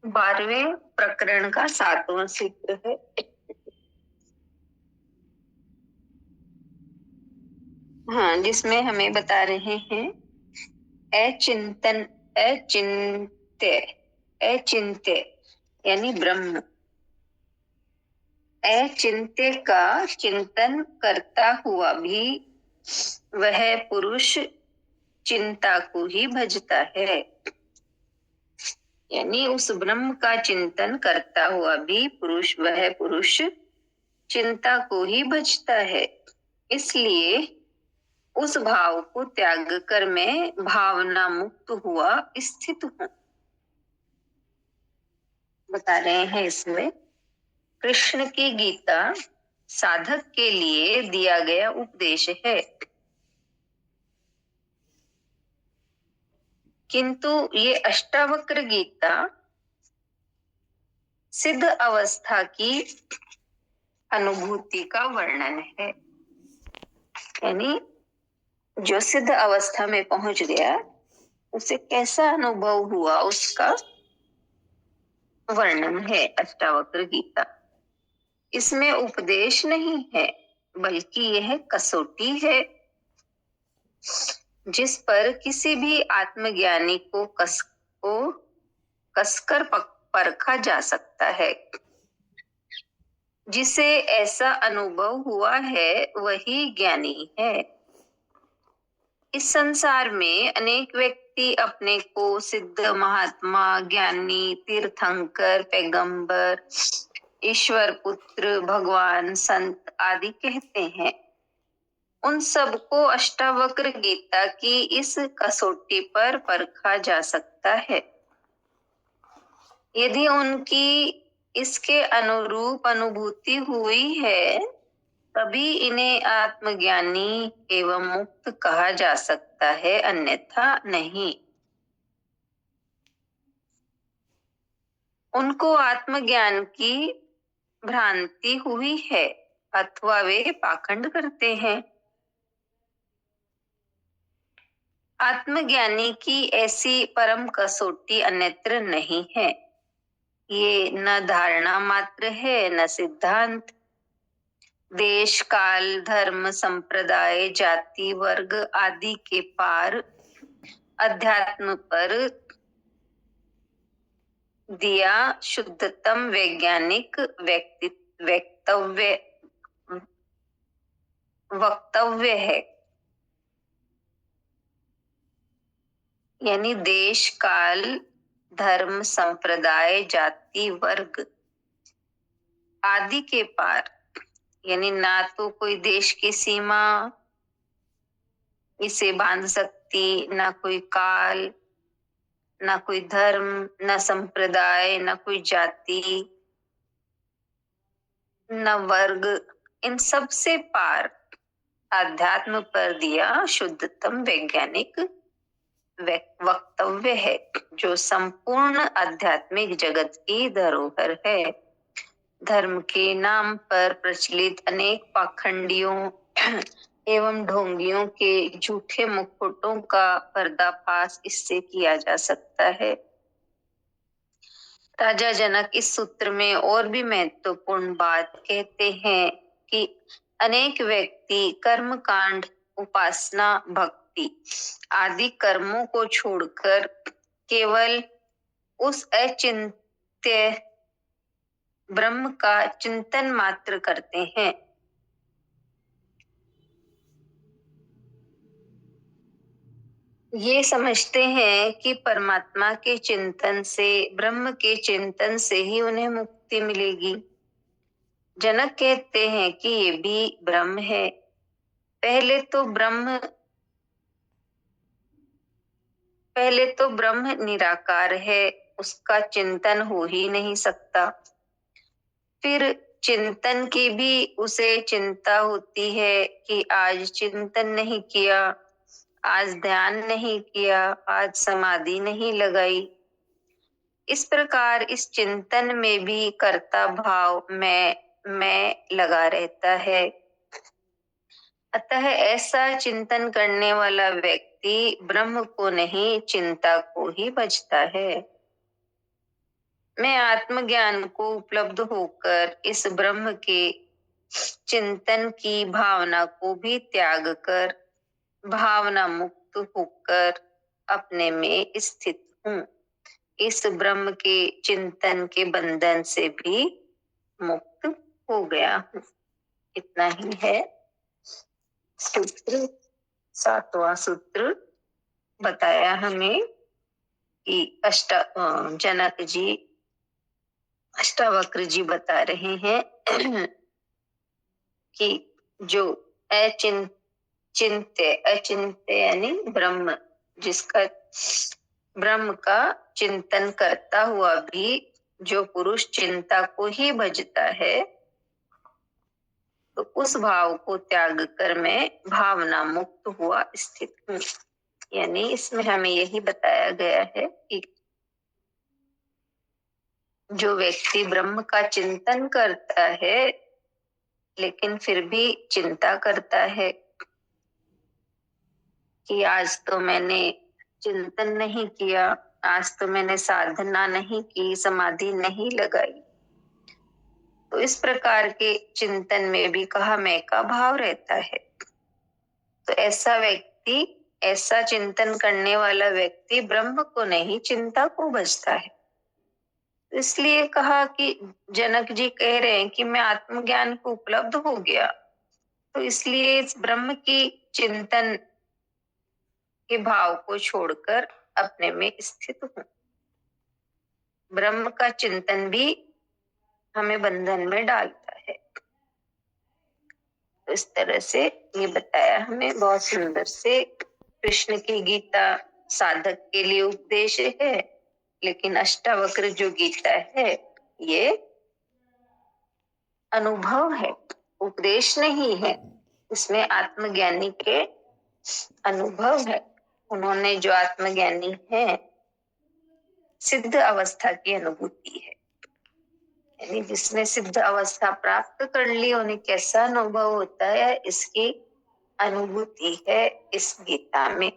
12वें प्रकरण का 7वां सूत्र है। हाँ, जिसमें हमें बता रहे हैं अचिंतन अचिंत्य अचिंत्य यानी ब्रह्म। अचिंत्य का चिंतन करता हुआ भी वह पुरुष चिंता को ही भजता है। यानी उस ब्रह्म का चिंतन करता हुआ भी वह पुरुष चिंता को ही भजता है। इसलिए उस भाव को त्याग कर मैं भावना मुक्त हुआ स्थित हूँ। बता रहे हैं इसमें कृष्ण की गीता साधक के लिए दिया गया उपदेश है, किंतु ये अष्टावक्र गीता सिद्ध अवस्था की अनुभूति का वर्णन है। यानी जो सिद्ध अवस्था में पहुंच गया उसे कैसा अनुभव हुआ उसका वर्णन है अष्टावक्र गीता। इसमें उपदेश नहीं है बल्कि यह कसौटी है जिस पर किसी भी आत्मज्ञानी को कसकर परखा जा सकता है। जिसे ऐसा अनुभव हुआ है वही ज्ञानी है। इस संसार में अनेक व्यक्ति अपने को सिद्ध महात्मा, ज्ञानी, तीर्थंकर, पैगंबर, ईश्वर पुत्र, भगवान, संत आदि कहते हैं। उन सबको अष्टावक्र गीता की इस कसौटी पर परखा जा सकता है। यदि उनकी इसके अनुरूप अनुभूति हुई है तभी इन्हें आत्मज्ञानी एवं मुक्त कहा जा सकता है, अन्यथा नहीं। उनको आत्मज्ञान की भ्रांति हुई है अथवा वे पाखंड करते हैं। आत्मज्ञानी की ऐसी परम कसौटी अन्यत्र नहीं है। ये न धारणा मात्र है न सिद्धांत। देश, काल, धर्म, संप्रदाय, जाति, वर्ग आदि के पार अध्यात्म पर दिया शुद्धतम वैज्ञानिक वक्तव्य है। यानी देश, काल, धर्म, संप्रदाय, जाति, वर्ग आदि के पार, यानी ना तो कोई देश की सीमा इसे बांध सकती, ना कोई काल, ना कोई धर्म, न संप्रदाय, न कोई जाति, न वर्ग, इन सब से पार आध्यात्म पर दिया शुद्धतम वैज्ञानिक वक्तव्य है, जो संपूर्ण आध्यात्मिक जगत की धरोहर है। धर्म के नाम पर प्रचलित अनेक पाखंडियों एवं ढोंगियों के झूठे मुकुटों का पर्दाफाश इससे किया जा सकता है। राजा जनक इस सूत्र में और भी महत्वपूर्ण बात कहते हैं कि अनेक व्यक्ति कर्म कांड, उपासना, भक्ति आदि कर्मों को छोड़कर केवल उस अचिंत्य ब्रह्म का चिंतन मात्र करते हैं। ये समझते हैं कि परमात्मा के चिंतन से, ब्रह्म के चिंतन से ही उन्हें मुक्ति मिलेगी। जनक कहते हैं कि ये भी ब्रह्म है। पहले तो ब्रह्म निराकार है, उसका चिंतन हो ही नहीं सकता। फिर चिंतन की भी उसे चिंता होती है कि आज चिंतन नहीं किया, आज ध्यान नहीं किया, आज समाधि नहीं लगाई। इस प्रकार इस चिंतन में भी कर्ता भाव मैं लगा रहता है। अतः ऐसा चिंतन करने वाला व्यक्ति ब्रह्म को नहीं चिंता को ही भजता है। मैं आत्मज्ञान को उपलब्ध होकर इस ब्रह्म के चिंतन की भावना को भी त्याग कर भावना मुक्त होकर अपने में स्थित हूँ। इस ब्रह्म के चिंतन के बंधन से भी मुक्त हो गया हूँ। इतना ही है। सूत्र 7वां सूत्र बताया हमें कि जनक जी अष्टावक्र जी बता रहे हैं कि जो अचिंत्य यानी ब्रह्म, जिसका ब्रह्म का चिंतन करता हुआ भी जो पुरुष चिंता को ही भजता है, तो उस भाव को त्याग कर मैं भावना मुक्त हुआ स्थित हूँ। यानी इसमें हमें यही बताया गया है कि जो व्यक्ति ब्रह्म का चिंतन करता है लेकिन फिर भी चिंता करता है कि आज तो मैंने चिंतन नहीं किया, आज तो मैंने साधना नहीं की, समाधि नहीं लगाई, तो इस प्रकार के चिंतन में भी कहा मैं का भाव रहता है। तो ऐसा चिंतन करने वाला व्यक्ति ब्रह्म को नहीं, चिंता को भजता है। इसलिए कहा कि जनक जी कह रहे हैं कि मैं आत्मज्ञान को उपलब्ध हो गया, तो इसलिए इस ब्रह्म की चिंतन के भाव को छोड़कर अपने में स्थित हूँ। ब्रह्म का चिंतन भी हमें बंधन में डालता है। तो इस तरह से ये बताया हमें बहुत सुंदर से। कृष्ण की गीता साधक के लिए उपदेश है, लेकिन अष्टावक्र जो गीता है ये अनुभव है, उपदेश नहीं है। इसमें आत्मज्ञानी के अनुभव है। उन्होंने जो आत्मज्ञानी है, सिद्ध अवस्था की अनुभूति है, यानी जिसने सिद्ध अवस्था प्राप्त कर ली उन्हें कैसा अनुभव होता है इसकी अनुभूति है इस गीता में।